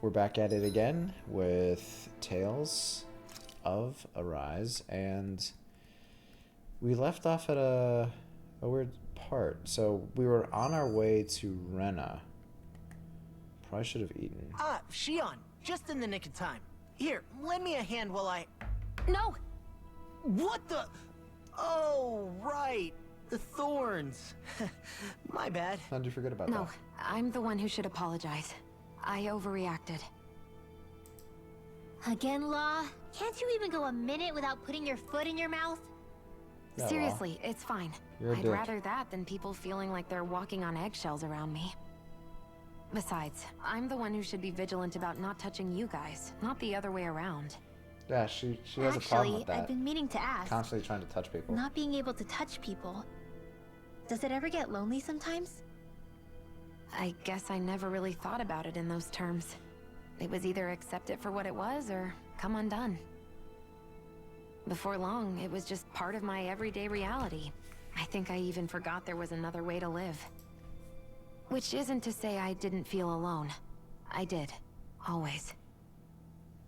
we're back at it again with Tales of Arise, and we left off at a weird part. So we were on our way to Rena. Probably should have eaten. Ah, Shion, just in the nick of time. Here, lend me a hand while I... No! What the... Oh, right. The thorns. My bad. How did you forget about No, that? I'm the one who should apologize. I overreacted. Again, Law? Can't you even go a minute without putting your foot in your mouth? Yeah, well, Seriously, it's fine. you're a I'd dick. rather that than people feeling like they're walking on eggshells around me. Besides, I'm the one who should be vigilant about not touching you guys, not the other way around. Yeah, she has a problem with that. I've been meaning to ask. Constantly trying to touch people. Not being able to touch people. Does it ever get lonely sometimes? I guess I never really thought about it in those terms. It was either accept it for what it was or come undone. Before long, it was just part of my everyday reality. I think I even forgot there was another way to live. Which isn't to say I didn't feel alone. I did. Always.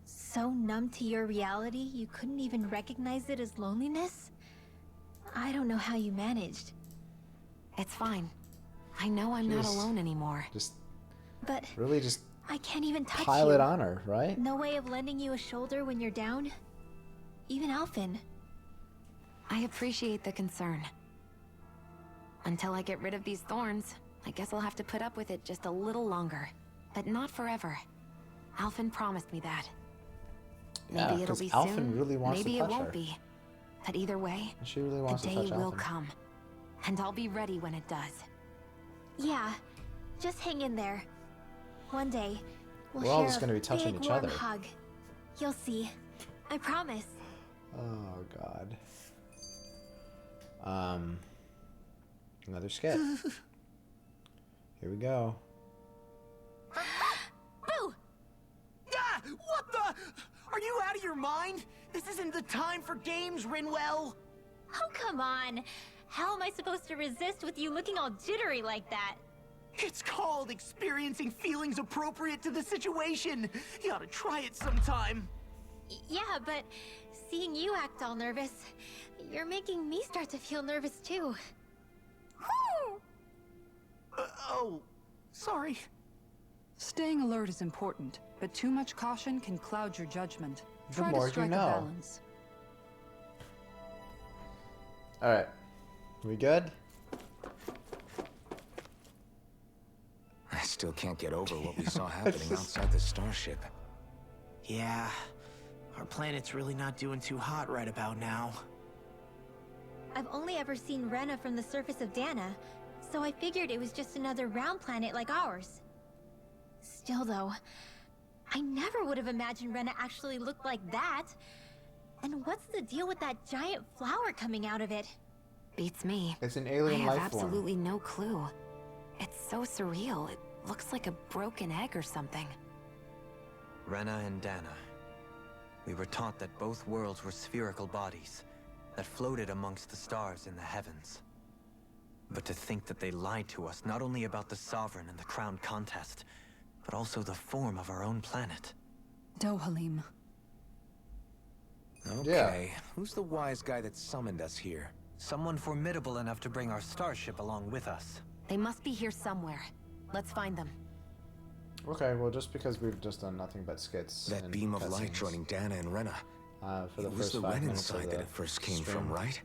So numb to your reality, you couldn't even recognize it as loneliness? I don't know how you managed. It's fine. I know I'm not Just- alone anymore. Just But really just I can't even touch pile you. it on her, right? No way of lending you a shoulder when you're down? Even Alphen. I appreciate the concern. Until I get rid of these thorns, I guess I'll have to put up with it just a little longer. But not forever. Alphen promised me that. Yeah, Maybe it'll 'cause be Alphen soon. really wants to Maybe touch it won't her. be. But either way, She really the wants to day touch will Alphen. come. And I'll be ready when it does. Yeah, just hang in there. One day, we'll We're all share just a gonna be touching big, each warm other. hug. You'll see. I promise. Oh god. Another skit. Here we go. Boo! Ah, what the... Are you out of your mind? This isn't the time for games, Rinwell. Oh, come on. How am I supposed to resist with you looking all jittery like that? It's called experiencing feelings appropriate to the situation. You ought to try it sometime. Yeah, but seeing you act all nervous, you're making me start to feel nervous too. Oh, sorry. Staying alert is important, but too much caution can cloud your judgment. The Try more to you strike know. a balance. Alright. We good? I still can't get over what we saw happening outside the starship. Yeah, our planet's really not doing too hot right about now. I've only ever seen Rena from the surface of Dana, so I figured it was just another round planet like ours. Still though, I never would have imagined Rena actually looked like that. And what's the deal with that giant flower coming out of it? Beats me. It's an I alien have life form. absolutely no clue. It's so surreal. It looks like a broken egg or something. Rena and Dana. We were taught that both worlds were spherical bodies that floated amongst the stars in the heavens. But to think that they lied to us not only about the Sovereign and the Crown contest, but also the form of our own planet. Dohalim. Okay, who's the wise guy that summoned us here? Someone formidable enough to bring our starship along with us. They must be here somewhere. Let's find them. Okay, well, just because we've just done nothing but skits. That and beam of light cutscenes, joining Dana and Rena. for the It was first the 5 Renan minutes of side the that it first came stream. from, right?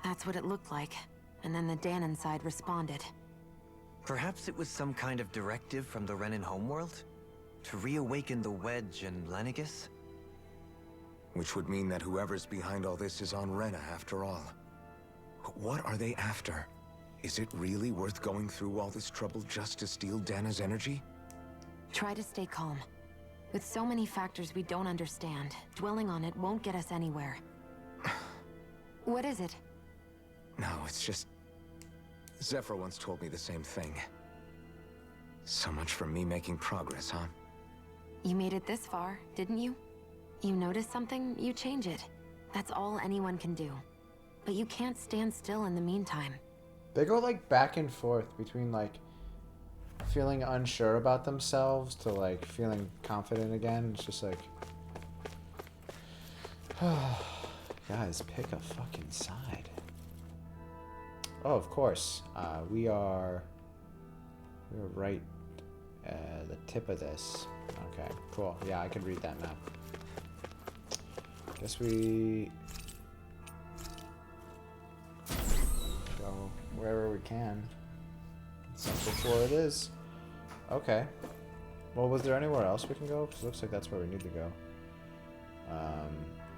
That's what it looked like. And then the Danon side responded. Perhaps it was some kind of directive from the Renan homeworld? To reawaken the Wedge and Lenegis? Which would mean that whoever's behind all this is on Rena after all. But what are they after? Is it really worth going through all this trouble just to steal Dana's energy? Try to stay calm. With so many factors we don't understand, dwelling on it won't get us anywhere. What is it? No, it's just... Zephyr once told me the same thing. So much for me making progress, huh? You made it this far, didn't you? You notice something, you change it. That's all anyone can do. But you can't stand still in the meantime. They go like back and forth between like feeling unsure about themselves to like feeling confident again. It's just like, guys, pick a fucking side. Oh, of course. We are right at the tip of this. Okay, cool. Yeah, I could read that map. Guess we go wherever we can. Central floor it is. Okay. Well, was there anywhere else we can go? Because it looks like that's where we need to go.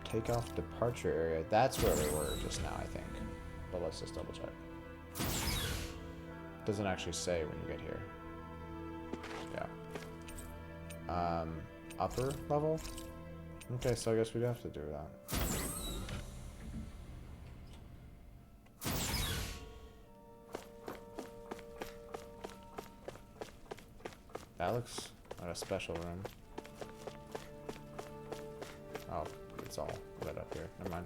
Takeoff departure area. That's where we were just now, I think. But let's just double check. Doesn't actually say when you get here. Yeah. Upper level? Okay, so I guess we'd have to do that. That looks like a special room. Oh, it's all lit up here. Never mind.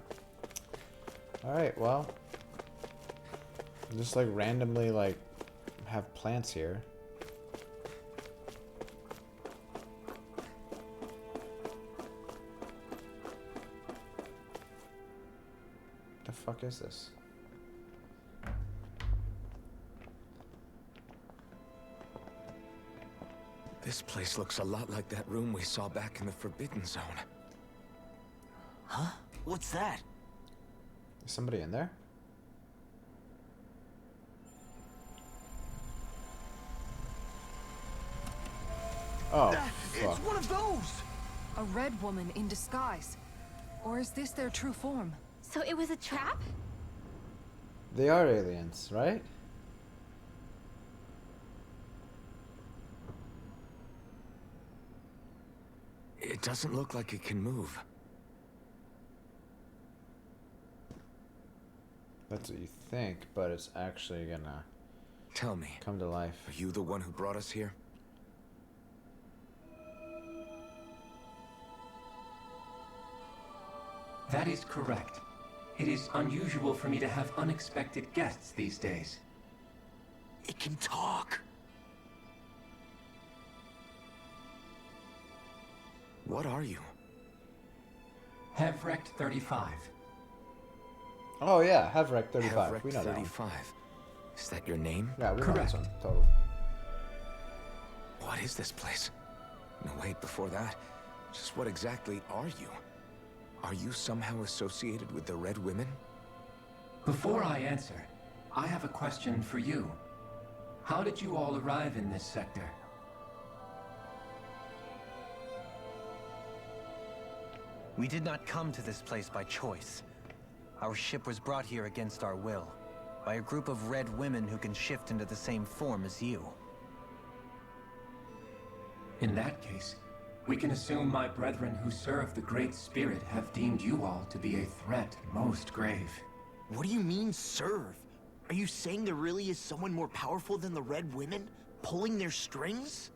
Alright, well. Just like randomly like have plants here. The fuck is this? This place looks a lot like that room we saw back in the Forbidden Zone. Huh? What's that? Is somebody in there? Oh, It's fuck. one of those! A red woman in disguise. Or is this their true form? So it was a trap? They are aliens, right? It doesn't look like it can move. That's what you think, but it's actually gonna Tell me, come to life. are you the one who brought us here? That is correct. It is unusual for me to have unexpected guests these days. It can talk. What are you? Hevrect 35. Oh yeah, Hevrek 35. Hevrek We know that one. 35. Is that your name? Yeah, we know Correct. this one. Totally. What is this place? No, wait, before that. Just what exactly are you? Are you somehow associated with the Red Women? Before I answer, I have a question for you. How did you all arrive in this sector? We did not come to this place by choice. Our ship was brought here against our will, by a group of red women who can shift into the same form as you. In that case, we can assume my brethren who serve the Great Spirit have deemed you all to be a threat most grave. What do you mean, serve? Are you saying there really is someone more powerful than the Red Women, pulling their strings?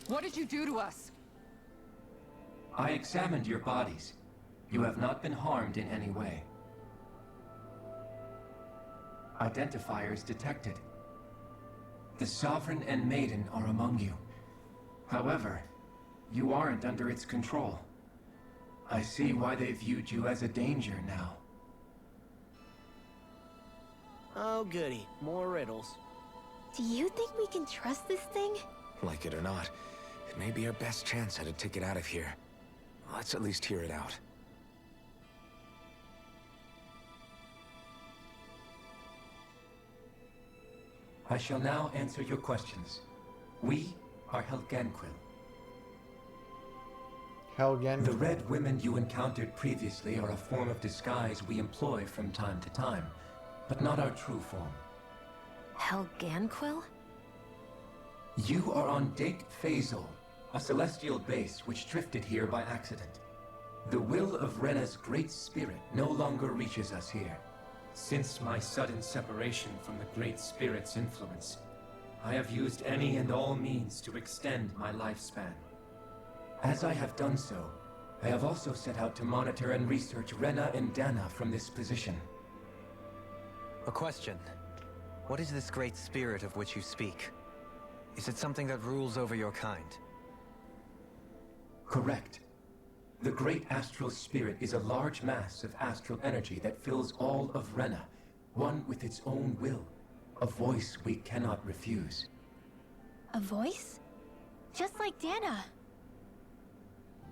What did you do to us? I examined your bodies. You have not been harmed in any way. Identifiers detected. The Sovereign and Maiden are among you. However, you aren't under its control. I see why they viewed you as a danger now. Oh, goody. More riddles. Do you think we can trust this thing? Like it or not, it may be our best chance at a ticket out of here. Let's at least hear it out. I shall now answer your questions. We are Helgenquil. Helgen. The red women you encountered previously are a form of disguise we employ from time to time, but not our true form. Helganquil? You are on Dake Phasol, a celestial base which drifted here by accident. The will of Rena's great spirit no longer reaches us here. Since my sudden separation from the Great Spirit's influence, I have used any and all means to extend my lifespan. As I have done so, I have also set out to monitor and research Rena and Dana from this position. A question. What is this great spirit of which you speak? Is it something that rules over your kind? Correct. The Great Astral Spirit is a large mass of astral energy that fills all of Rena, one with its own will, a voice we cannot refuse. A voice? Just like Dana.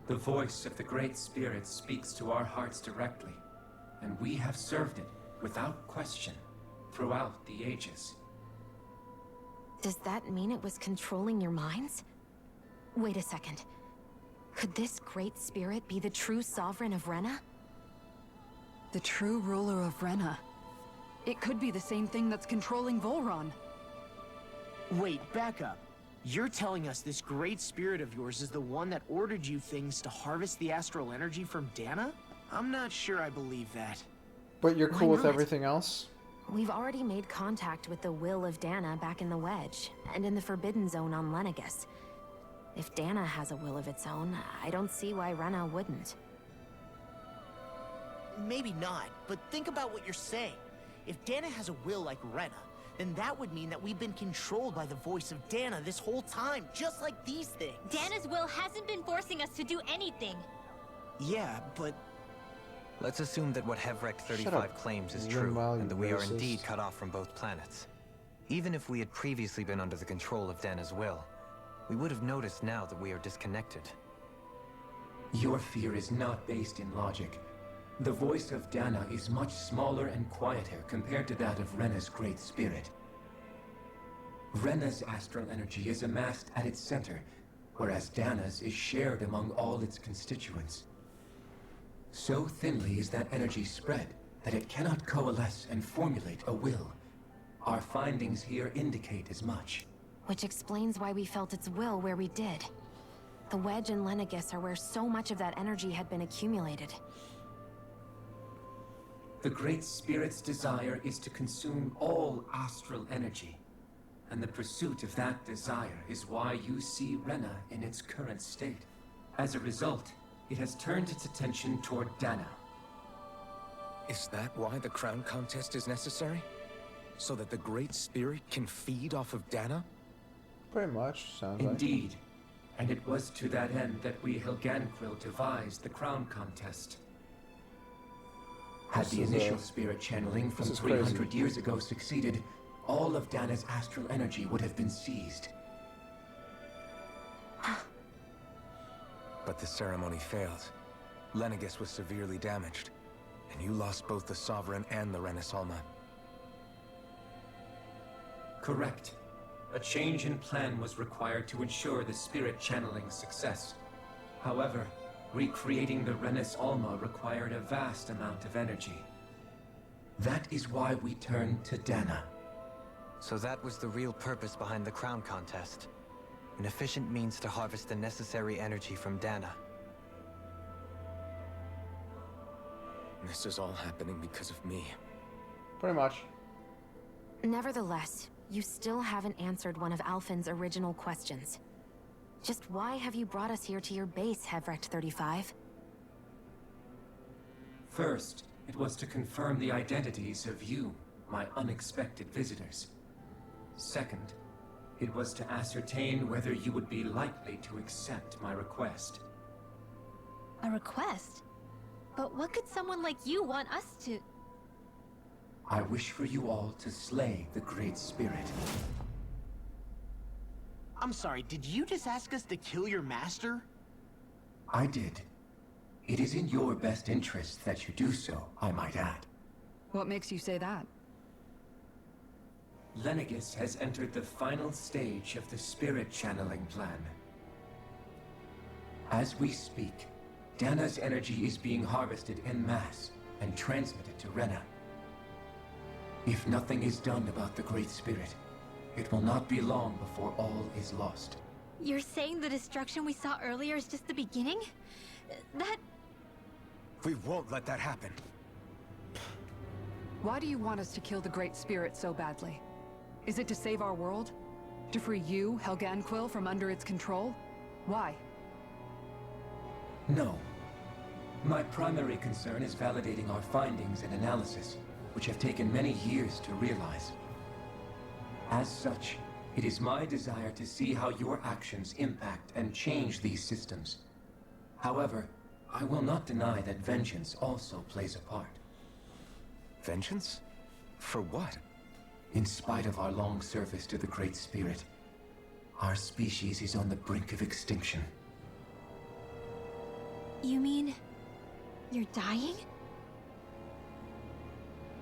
The voice of the Great Spirit speaks to our hearts directly, and we have served it without question throughout the ages. Does that mean it was controlling your minds? Wait a second. Could this great spirit be the true sovereign of Rena? The true ruler of Rena. It could be the same thing that's controlling Volron. Wait, back up. You're telling us this great spirit of yours is the one that ordered you things to harvest the astral energy from Dana? I'm not sure I believe that. But you're cool Why with not? everything else? We've already made contact with the will of Dana back in the Wedge, and in the Forbidden Zone on Lenegis. If Dana has a will of its own, I don't see why Rena wouldn't. Maybe not, but think about what you're saying. If Dana has a will like Rena, then that would mean that we've been controlled by the voice of Dana this whole time, just like these things. Dana's will hasn't been forcing us to do anything. Yeah, but Let's assume that what Hevrect Shut 35 up, claims is Lin true, Mal, and that we are racist. indeed cut off from both planets. Even if we had previously been under the control of Dana's will, we would have noticed now that we are disconnected. Your fear is not based in logic. The voice of Dana is much smaller and quieter compared to that of Rena's great spirit. Rena's astral energy is amassed at its center, whereas Dana's is shared among all its constituents. So thinly is that energy spread that it cannot coalesce and formulate a will. Our findings here indicate as much. Which explains why we felt its will where we did. The Wedge and Lenegis are where so much of that energy had been accumulated. The Great Spirit's desire is to consume all astral energy. And the pursuit of that desire is why you see Rena in its current state. As a result, it has turned its attention toward Dana. Is that why the crown contest is necessary? So that the Great Spirit can feed off of Dana? Pretty much, sounds like. Indeed. And it was to that end that we Helganquil devised the crown contest. Had This the is, initial spirit channeling from this is 300 crazy. years ago succeeded, all of Dana's astral energy would have been seized. But the ceremony failed. Lenegis was severely damaged, and you lost both the Sovereign and the Renis Alma. Correct. A change in plan was required to ensure the spirit channeling success. However, recreating the Renis Alma required a vast amount of energy. That is why we turned to Dana. So that was the real purpose behind the crown contest. An efficient means to harvest the necessary energy from Dana. This is all happening because of me. Pretty much. Nevertheless, you still haven't answered one of Alphen's original questions. Just why have you brought us here to your base, Hevrect 35? First, it was to confirm the identities of you, my unexpected visitors. Second, it was to ascertain whether you would be likely to accept my request. A request? But what could someone like you want us to... I wish for you all to slay the Great Spirit. I'm sorry, did you just ask us to kill your master? I did. It is in your best interest that you do so, I might add. What makes you say that? Lenegis has entered the final stage of the spirit channeling plan. As we speak, Dana's energy is being harvested en masse and transmitted to Rena. If nothing is done about the Great Spirit, it will not be long before all is lost. You're saying the destruction we saw earlier is just the beginning? That... We won't let that happen. Why do you want us to kill the Great Spirit so badly? Is it to save our world? To free you, Helganquil, from under its control? Why? No. My primary concern is validating our findings and analysis. which have taken many years to realize. As such, it is my desire to see how your actions impact and change these systems. However, I will not deny that vengeance also plays a part. Vengeance? For what? In spite of our long service to the Great Spirit, our species is on the brink of extinction. You mean... you're dying?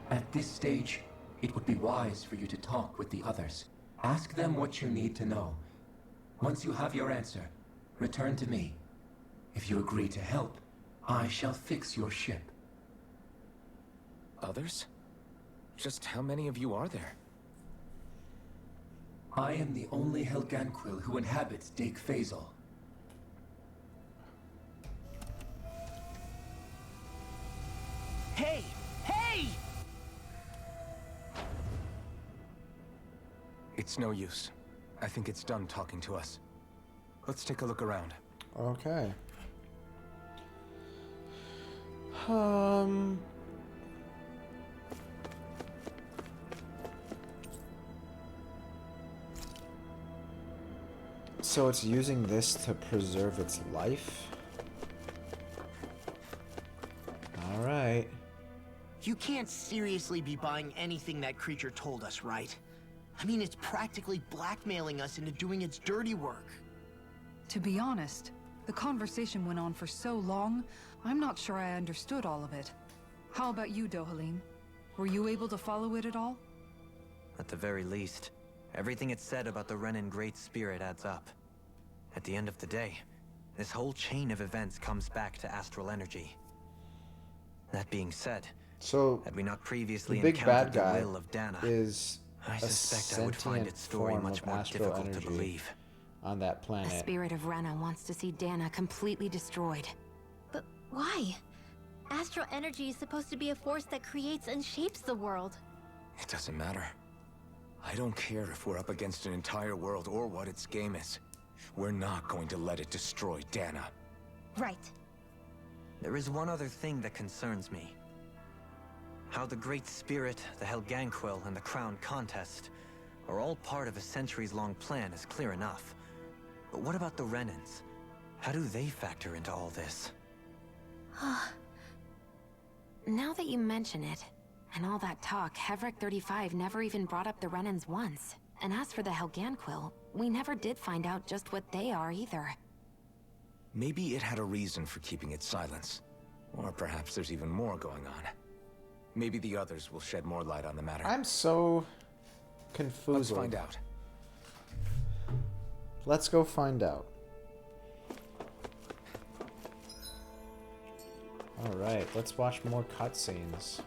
At this stage, it would be wise for you to talk with the others. Ask them what you need to know. Once you have your answer, return to me. If you agree to help, I shall fix your ship. Others? Just how many of you are there? I am the only Helganquil who inhabits Dake Phasal. Hey! Hey! It's no use. I think it's done talking to us. Let's take a look around. Okay. So it's using this to preserve its life? Alright. You can't seriously be buying anything that creature told us, right? I mean, it's practically blackmailing us into doing its dirty work. To be honest, the conversation went on for so long, I'm not sure I understood all of it. How about you, Dohalim? Were you able to follow it at all? At the very least, everything it said about the Renan Great Spirit adds up. At the end of the day, this whole chain of events comes back to astral energy. That being said, So had we not previously the big bad encountered guy the will of Dana, is I a suspect I would find sentient its story form much of more astral difficult to energy believe. on that The planet. spirit of Rena wants to see Dana completely destroyed. But why? Astral energy is supposed to be a force that creates and shapes the world. It doesn't matter. I don't care if we're up against an entire world or what its game is. We're not going to let it destroy Dana. Right. There is one other thing that concerns me. How the Great Spirit, the Helganquil, and the Crown Contest are all part of a centuries-long plan is clear enough. But what about the Renans? How do they factor into all this? Now that you mention it, and all that talk, Hevric 35 never even brought up the Renans once. And as for the Helganquil, we never did find out just what they are either. Maybe it had a reason for keeping its silence. Or perhaps there's even more going on. Maybe the others will shed more light on the matter. I'm so confused. Let's find out. Let's go find out. Alright, let's watch more cutscenes.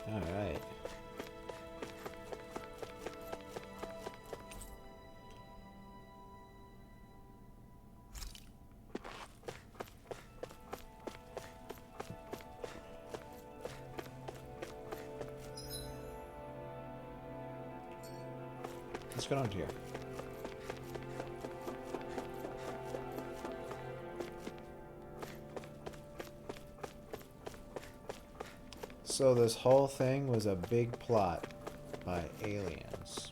Alright. What's going on here? So this whole thing was a big plot by aliens.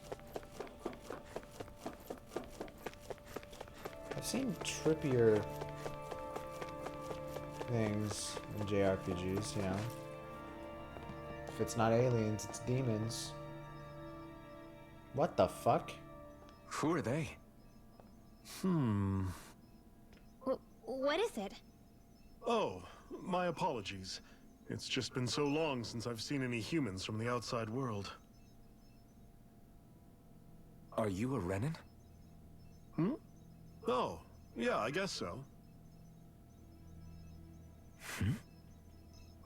I've seen trippier things in JRPGs, you know. If it's not aliens, it's demons. What the fuck? Who are they? What is it? Oh, my apologies. It's just been so long since I've seen any humans from the outside world. Are you a Renan? Oh, yeah, I guess so.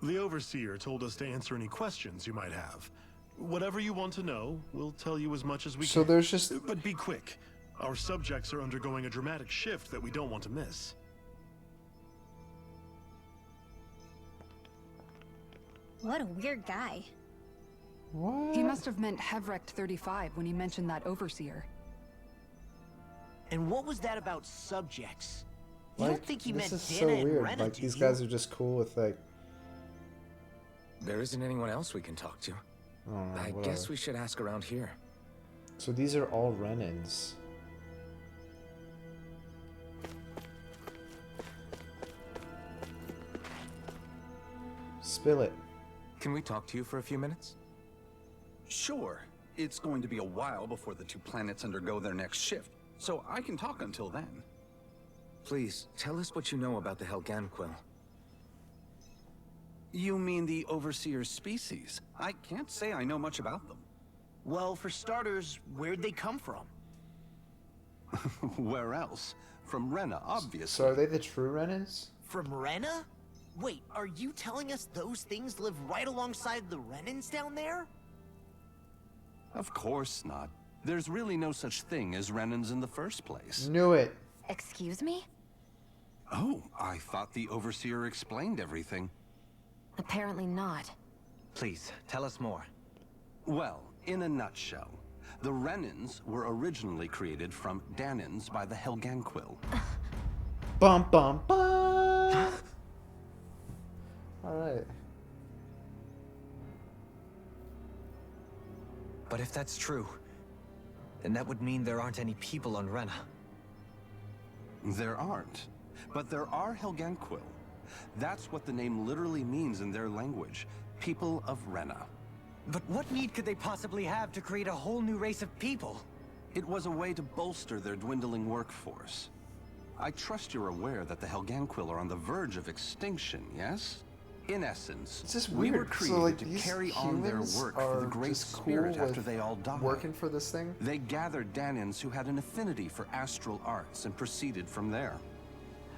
The Overseer told us to answer any questions you might have. Whatever you want to know, we'll tell you as much as we can. So there's just... But be quick. Our subjects are undergoing a dramatic shift that we don't want to miss. What a weird guy. What? He must have meant Hevrecht 35 when he mentioned that Overseer. And what was that about subjects? You Like, don't think he this meant is Dana so and weird. Rena, Like, do these you? guys are just cool with, like, There isn't anyone else we can talk to. I don't know, I whatever. guess we should ask around here. So these are all Renans. Spill it. Can we talk to you for a few minutes? Sure. It's going to be a while before the two planets undergo their next shift, so I can talk until then. Please, tell us what you know about the Helganquil. You mean the Overseer species? I can't say I know much about them. Well, for starters, where'd they come from? Where else? From Rena, obviously. So are they the true Renans? From Rena? Wait, are you telling us those things live right alongside the Renans down there? Of course not. There's really no such thing as Renans in the first place. Knew it. Excuse me? Oh, I thought the Overseer explained everything. Apparently not. Please, tell us more. Well, in a nutshell, the Renans were originally created from Danans by the Helganquil. Bum bum bum. All right. But if that's true, then that would mean there aren't any people on Rena. There aren't. But there are Helganquil. That's what the name literally means in their language. People of Rena. But what need could they possibly have to create a whole new race of people? It was a way to bolster their dwindling workforce. I trust you're aware that the Helganquil are on the verge of extinction, yes? In essence, It's just we weird. were So, created like, to these carry on their humans work for the are Great just cool Spirit after with they all died. working for this thing? They gathered Danans who had an affinity for astral arts and proceeded from there.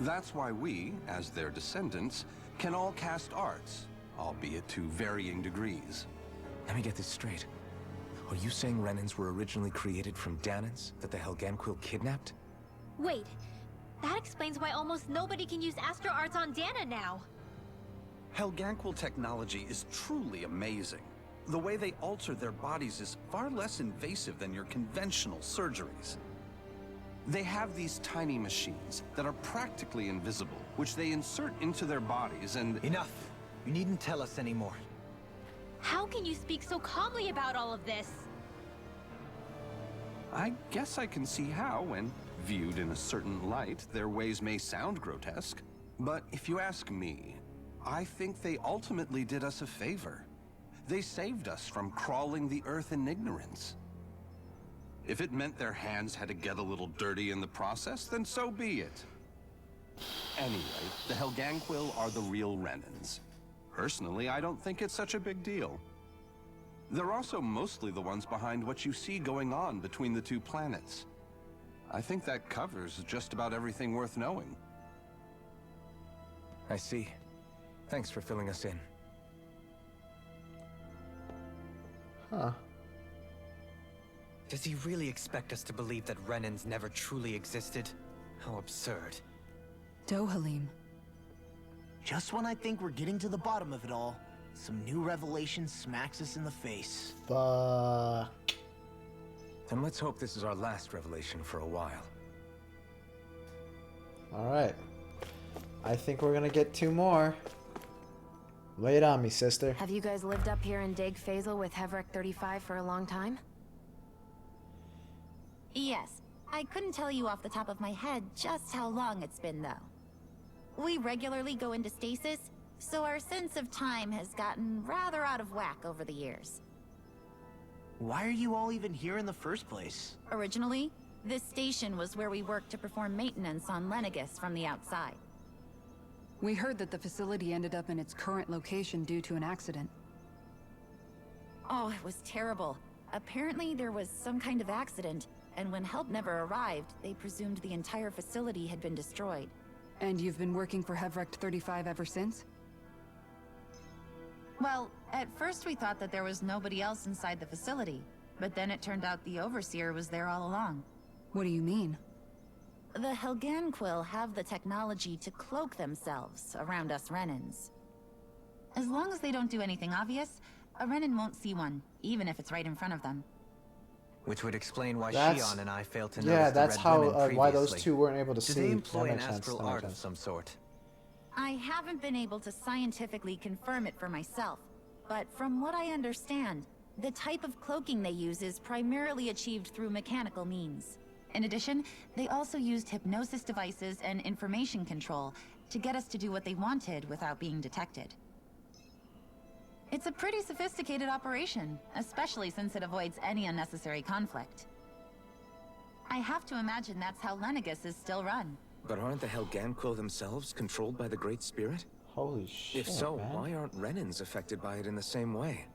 That's why we, as their descendants, can all cast arts, albeit to varying degrees. Let me get this straight. Are you saying Renans were originally created from Danans that the Helganquil kidnapped? Wait, that explains why almost nobody can use Astro Arts on Dana now. Helganquil technology is truly amazing. The way they alter their bodies is far less invasive than your conventional surgeries. They have these tiny machines that are practically invisible, which they insert into their bodies and... Enough! You needn't tell us anymore. How can you speak so calmly about all of this? I guess I can see how, when viewed in a certain light, their ways may sound grotesque. But if you ask me, I think they ultimately did us a favor. They saved us from crawling the earth in ignorance. If it meant their hands had to get a little dirty in the process, then so be it. Anyway, the Helganquil are the real Renans. Personally, I don't think it's such a big deal. They're also mostly the ones behind what you see going on between the two planets. I think that covers just about everything worth knowing. I see. Thanks for filling us in. Huh. Does he really expect us to believe that Renans never truly existed? How absurd. Dohalim. Just when I think we're getting to the bottom of it all, some new revelation smacks us in the face. Fuck. Then let's hope this is our last revelation for a while. All right. I think we're gonna get 2 more. Lay it on me, sister. Have you guys lived up here in Deg Faisal with Hevrek 35 for a long time? Yes. I couldn't tell you off the top of my head just how long it's been, though. We regularly go into stasis, so our sense of time has gotten rather out of whack over the years. Why are you all even here in the first place? Originally, this station was where we worked to perform maintenance on Lenegis from the outside. We heard that the facility ended up in its current location due to an accident. Oh, it was terrible. Apparently there was some kind of accident, and when help never arrived, they presumed the entire facility had been destroyed. And you've been working for Hevrek 35 ever since? Well, at first we thought that there was nobody else inside the facility, but then it turned out the Overseer was there all along. What do you mean? The Helganquil have the technology to cloak themselves around us Renans. As long as they don't do anything obvious, a Renan won't see one, even if it's right in front of them. Which would explain why That's- Shion and I failed to Yeah, notice that's the how red women why those previously. two weren't able to Do see. they That employ an makes sense. astral That makes art of sense. some sort? I haven't been able to scientifically confirm it for myself, but from what I understand, the type of cloaking they use is primarily achieved through mechanical means. In addition, they also used hypnosis devices and information control to get us to do what they wanted without being detected. It's a pretty sophisticated operation, especially since it avoids any unnecessary conflict. I have to imagine that's how Lenegis is still run. But aren't the Helganquil themselves controlled by the Great Spirit? Holy shit, If so, man. why aren't Renans affected by it in the same way?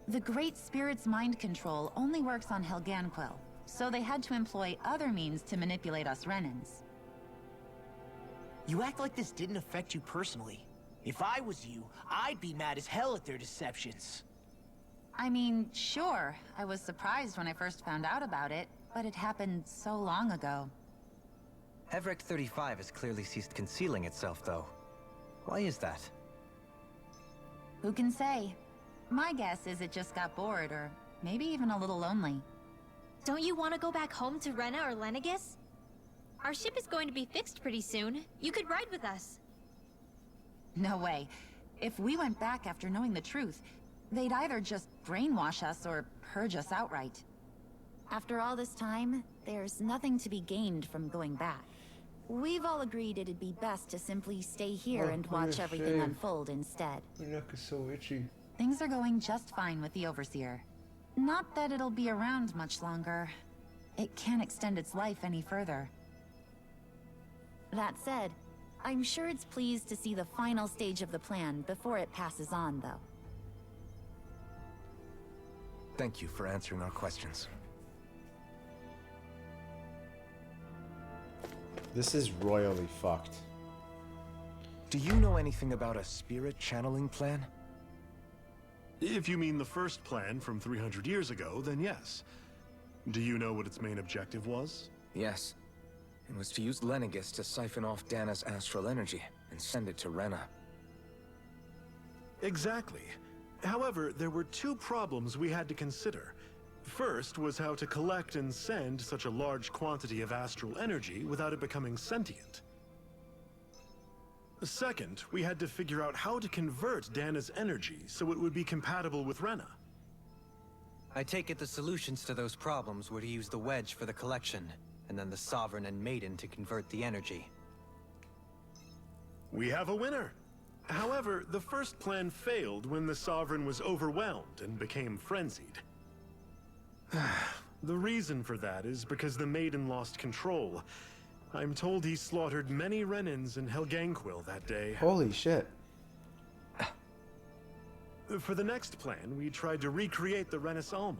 The Great Spirit's mind control only works on Helganquil, so they had to employ other means to manipulate us Renans. You act like this didn't affect you personally. If I was you, I'd be mad as hell at their deceptions. I mean, sure, I was surprised when I first found out about it, but it happened so long ago. Hevric 35 has clearly ceased concealing itself, though. Why is that? Who can say? My guess is it just got bored, or maybe even a little lonely. Don't you want to go back home to Rena or Lenegis? Our ship is going to be fixed pretty soon. You could ride with us. No way. If we went back after knowing the truth, they'd either just brainwash us or purge us outright. After all this time, there's nothing to be gained from going back. We've all agreed it'd be best to simply stay here and watch everything unfold instead. My neck is so itchy. Things are going just fine with the Overseer. Not that it'll be around much longer. It can't extend its life any further. That said, I'm sure it's pleased to see the final stage of the plan before it passes on, though. Thank you for answering our questions. This is royally fucked. Do you know anything about a spirit channeling plan? If you mean the first plan from 300 years ago, then yes. Do you know what its main objective was? Yes. It was to use Lenegis to siphon off Dana's astral energy and send it to Rena. Exactly. However, there were two problems we had to consider. First was how to collect and send such a large quantity of astral energy without it becoming sentient. Second, we had to figure out how to convert Dana's energy so it would be compatible with Rena. I take it the solutions to those problems were to use the wedge for the collection, and then the Sovereign and Maiden to convert the energy. We have a winner! However, the first plan failed when the Sovereign was overwhelmed and became frenzied. The reason for that is because the Maiden lost control. I'm told he slaughtered many Renans in Helganquil that day. Holy shit. For the next plan, we tried to recreate the Renis Alma,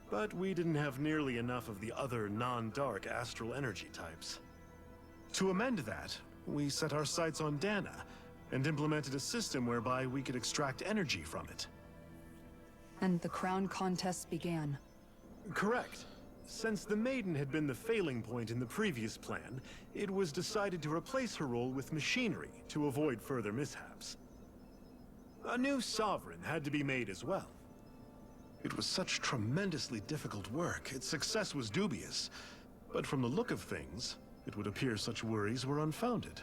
but we didn't have nearly enough of the other non-dark astral energy types. To amend that, we set our sights on Dana, and implemented a system whereby we could extract energy from it. And the crown contest began. Correct. Since the Maiden had been the failing point in the previous plan, it was decided to replace her role with machinery to avoid further mishaps. A new Sovereign had to be made as well. It was such tremendously difficult work, its success was dubious. But from the look of things, it would appear such worries were unfounded.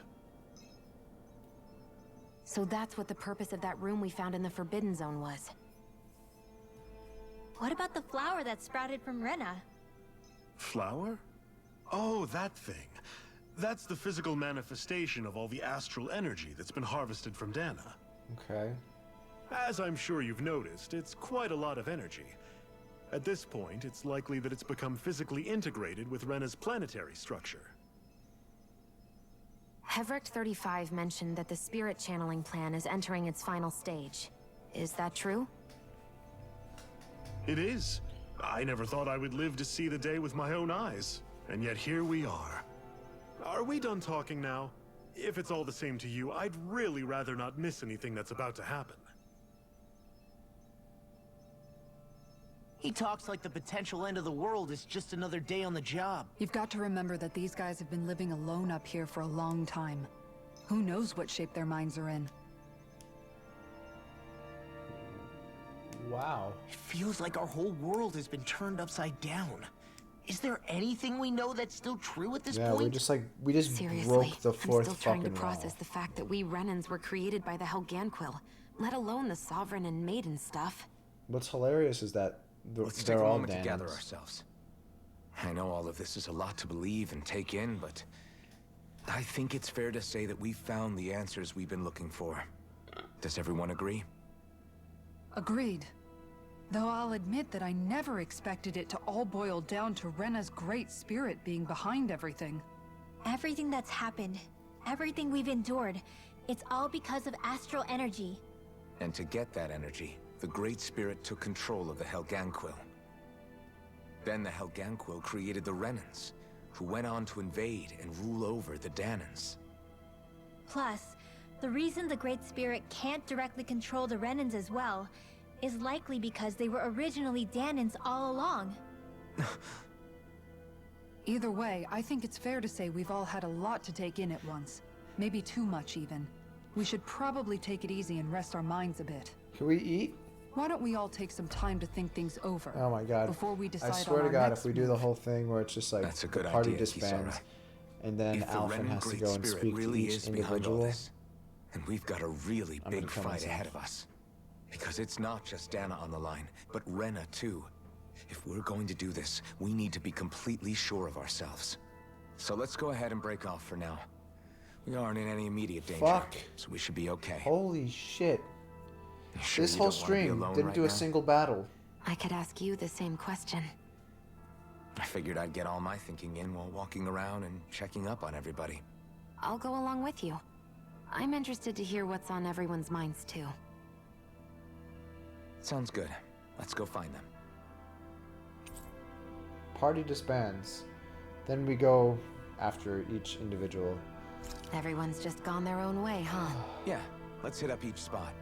So that's what the purpose of that room we found in the Forbidden Zone was. What about the flower that sprouted from Rena? Flower? Oh, that thing. That's the physical manifestation of all the astral energy that's been harvested from Dana. Okay. As I'm sure you've noticed, it's quite a lot of energy. At this point, it's likely that it's become physically integrated with Rena's planetary structure. Hevric 35 mentioned that the spirit channeling plan is entering its final stage. Is that true? It is. I never thought I would live to see the day with my own eyes. And yet here we are. Are we done talking now? If it's all the same to you, I'd really rather not miss anything that's about to happen. He talks like the potential end of the world is just another day on the job. You've got to remember that these guys have been living alone up here for a long time. Who knows what shape their minds are in? wow. It feels like our whole world has been turned upside down. Is there anything we know that's still true at this Yeah, point? we just Seriously, broke the I'm fourth still trying to fucking process wall. the fact that we Renans were created by the Helganquil, let alone the Sovereign and Maiden stuff. What's hilarious is that Let's take they're a all moment to gather Danans. ourselves. I know all of this is a lot to believe and take in, but I think it's fair to say that we've found the answers we've been looking for. Does everyone agree? Agreed. Though I'll admit that I never expected it to all boil down to Rena's great spirit being behind everything. Everything that's happened, everything we've endured, it's all because of astral energy. And to get that energy, the Great Spirit took control of the Helganquil. Then the Helganquil created the Renans, who went on to invade and rule over the Danans. Plus, the reason the Great Spirit can't directly control the Renans as well is likely because they were originally Danans all along. Either way, I think it's fair to say we've all had a lot to take in at once. Maybe too much, even. We should probably take it easy and rest our minds a bit. Can we eat? Why don't we all take some time to think things over? Oh my god. Before we decide I swear on to our god, next if we do the move. whole thing where it's just like That's a the good party idea, disbands, Kisara. and then If the Alphen Renan has to Great go and Spirit speak really to each is behind all individual. this, and we've got a really I'm gonna big kill fight myself. ahead of us. Because it's not just Dana on the line, but Rena too. If we're going to do this, we need to be completely sure of ourselves. So let's go ahead and break off for now. We aren't in any immediate danger, Fuck. so we should be okay. Holy shit. You sure This you whole don't wanna be stream alone didn't right do a now? single battle. I could ask you the same question. I figured I'd get all my thinking in while walking around and checking up on everybody. I'll go along with you. I'm interested to hear what's on everyone's minds, too. Sounds good. Let's go find them. Party disbands. Then we go after each individual. Everyone's just gone their own way, huh? Yeah, let's hit up each spot.